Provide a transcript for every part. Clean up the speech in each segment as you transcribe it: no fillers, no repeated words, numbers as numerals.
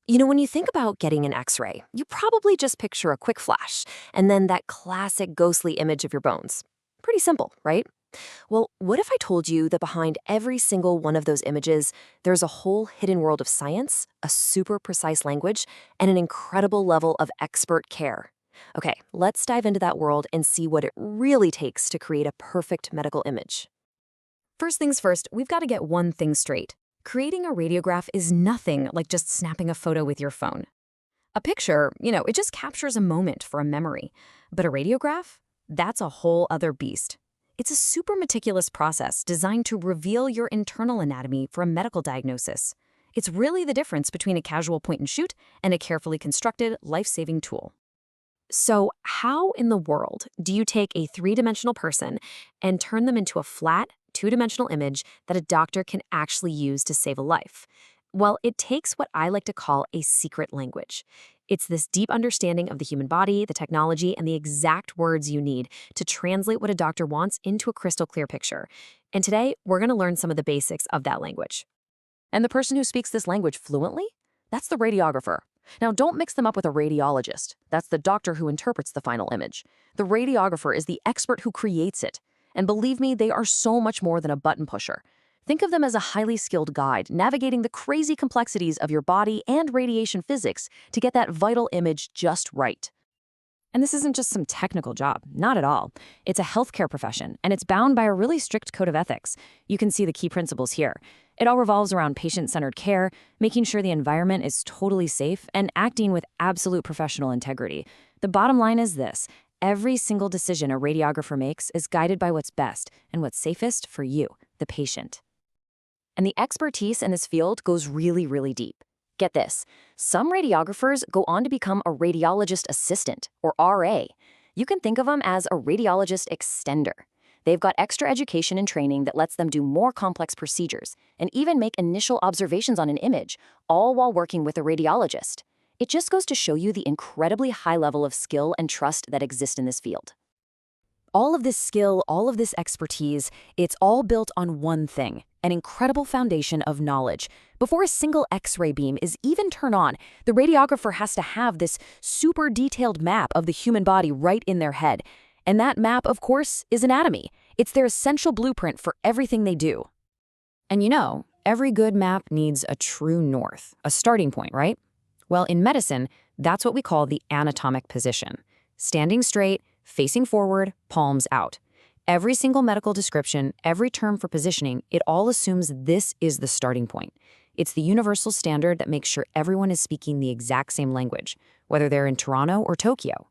When you think about getting an x ray, you probably just picture a quick flash and then that classic ghostly image of your bones. Pretty simple, right? Well, what if I told you that behind every single one of those images, there's a whole hidden world of science, a super precise language, and an incredible level of expert care? Okay, let's dive into that world and see what it really takes to create a perfect medical image. First things first, we've got to get one thing straight. Creating a radiograph is nothing like just snapping a photo with your phone. A picture, it just captures a moment for a memory. But a radiograph? That's a whole other beast. It's a super meticulous process designed to reveal your internal anatomy for a medical diagnosis. It's really the difference between a casual point and shoot and a carefully constructed, life-saving tool. So, how in the world do you take a three-dimensional person and turn them into a flat, two-dimensional image that a doctor can actually use to save a life? Well, it takes what I like to call a secret language. It's this deep understanding of the human body, the technology, and the exact words you need to translate what a doctor wants into a crystal clear picture. And today, we're going to learn some of the basics of that language. And the person who speaks this language fluently? That's the radiographer. Now, don't mix them up with a radiologist. That's the doctor who interprets the final image. The radiographer is the expert who creates it. And believe me, they are so much more than a button pusher. Think of them as a highly skilled guide, navigating the crazy complexities of your body and radiation physics to get that vital image just right. And this isn't just some technical job, not at all. It's a healthcare profession, and it's bound by a really strict code of ethics. You can see the key principles here. It all revolves around patient-centered care, making sure the environment is totally safe, and acting with absolute professional integrity. The bottom line is this: every single decision a radiographer makes is guided by what's best and what's safest for you, the patient. And the expertise in this field goes really, really deep. Get this, some radiographers go on to become a radiologist assistant, or RA. You can think of them as a radiologist extender. They've got extra education and training that lets them do more complex procedures and even make initial observations on an image, all while working with a radiologist. It just goes to show you the incredibly high level of skill and trust that exist in this field. All of this skill, all of this expertise, it's all built on one thing: an incredible foundation of knowledge. Before a single X-ray beam is even turned on, the radiographer has to have this super detailed map of the human body right in their head. And that map, of course, is anatomy. It's their essential blueprint for everything they do. And every good map needs a true north, a starting point, right? Well, in medicine, that's what we call the anatomic position. Standing straight, facing forward, palms out. Every single medical description, every term for positioning, it all assumes this is the starting point. It's the universal standard that makes sure everyone is speaking the exact same language, whether they're in Toronto or Tokyo.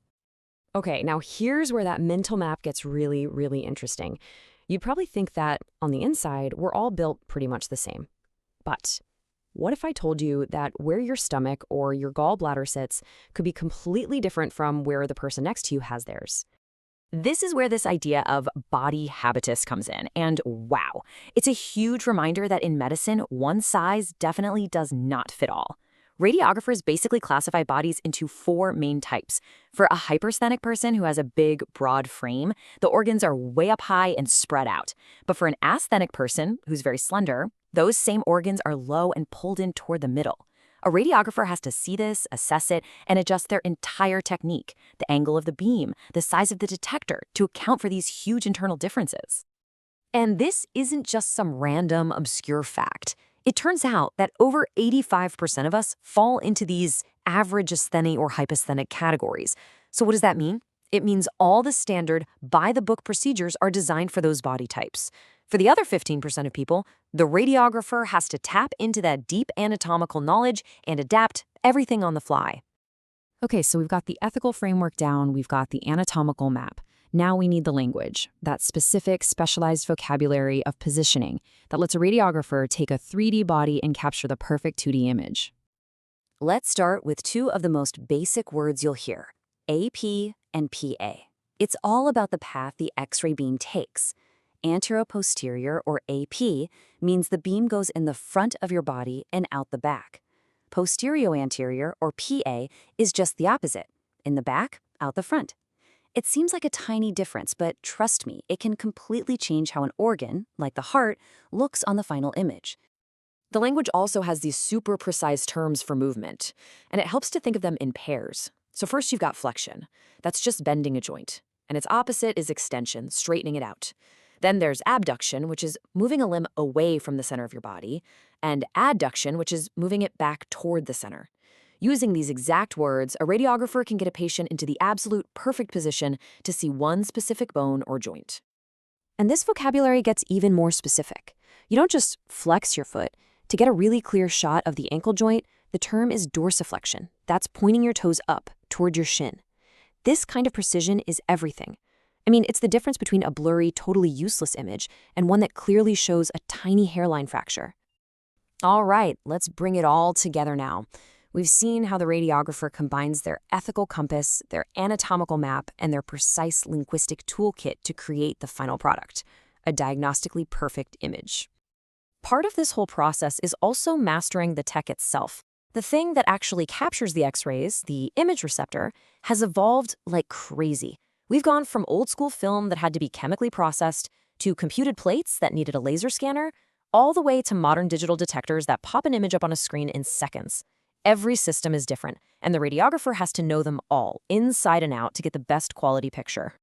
Okay, now here's where that mental map gets really, really interesting. You'd probably think that on the inside, we're all built pretty much the same. But what if I told you that where your stomach or your gallbladder sits could be completely different from where the person next to you has theirs? This is where this idea of body habitus comes in. And wow, it's a huge reminder that in medicine, one size definitely does not fit all. Radiographers basically classify bodies into four main types. For a hypersthenic person who has a big, broad frame, the organs are way up high and spread out. But for an asthenic person who's very slender, those same organs are low and pulled in toward the middle. A radiographer has to see this, assess it, and adjust their entire technique, the angle of the beam, the size of the detector, to account for these huge internal differences. And this isn't just some random, obscure fact. It turns out that over 85% of us fall into these average asthenic or hyposthenic categories. So what does that mean? It means all the standard, by-the-book procedures are designed for those body types. For the other 15% of people, the radiographer has to tap into that deep anatomical knowledge and adapt everything on the fly. Okay, so we've got the ethical framework down, we've got the anatomical map. Now we need the language, that specific, specialized vocabulary of positioning that lets a radiographer take a 3D body and capture the perfect 2D image. Let's start with two of the most basic words you'll hear: AP and PA. It's all about the path the X-ray beam takes. Anteroposterior, or AP, means the beam goes in the front of your body and out the back. Posterioanterior, or PA, is just the opposite: in the back, out the front. It seems like a tiny difference, but trust me, it can completely change how an organ, like the heart, looks on the final image. The language also has these super precise terms for movement, and it helps to think of them in pairs. So first you've got flexion. That's just bending a joint. And its opposite is extension, straightening it out. Then there's abduction, which is moving a limb away from the center of your body, and adduction, which is moving it back toward the center. Using these exact words, a radiographer can get a patient into the absolute perfect position to see one specific bone or joint. And this vocabulary gets even more specific. You don't just flex your foot. To get a really clear shot of the ankle joint, the term is dorsiflexion. That's pointing your toes up toward your shin. This kind of precision is everything. I mean, it's the difference between a blurry, totally useless image and one that clearly shows a tiny hairline fracture. All right, let's bring it all together now. We've seen how the radiographer combines their ethical compass, their anatomical map, and their precise linguistic toolkit to create the final product, a diagnostically perfect image. Part of this whole process is also mastering the tech itself. The thing that actually captures the X-rays, the image receptor, has evolved like crazy. We've gone from old-school film that had to be chemically processed to computed plates that needed a laser scanner, all the way to modern digital detectors that pop an image up on a screen in seconds. Every system is different, and the radiographer has to know them all, inside and out, to get the best quality picture.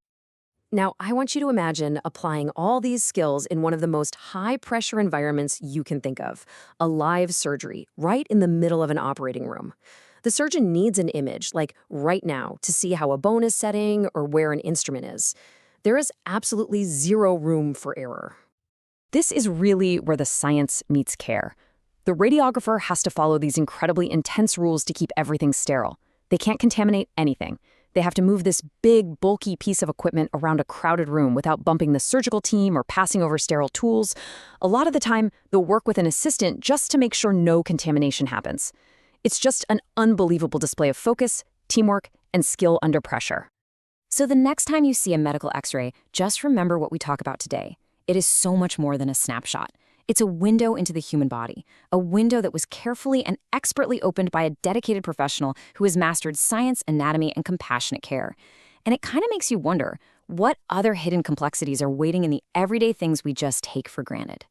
Now, I want you to imagine applying all these skills in one of the most high-pressure environments you can think of, a live surgery, right in the middle of an operating room. The surgeon needs an image, like right now, to see how a bone is setting or where an instrument is. There is absolutely zero room for error. This is really where the science meets care. The radiographer has to follow these incredibly intense rules to keep everything sterile. They can't contaminate anything. They have to move this big, bulky piece of equipment around a crowded room without bumping the surgical team or passing over sterile tools. A lot of the time, they'll work with an assistant just to make sure no contamination happens. It's just an unbelievable display of focus, teamwork, and skill under pressure. So the next time you see a medical X-ray, just remember what we talk about today. It is so much more than a snapshot. It's a window into the human body, a window that was carefully and expertly opened by a dedicated professional who has mastered science, anatomy, and compassionate care. And it kind of makes you wonder, what other hidden complexities are waiting in the everyday things we just take for granted?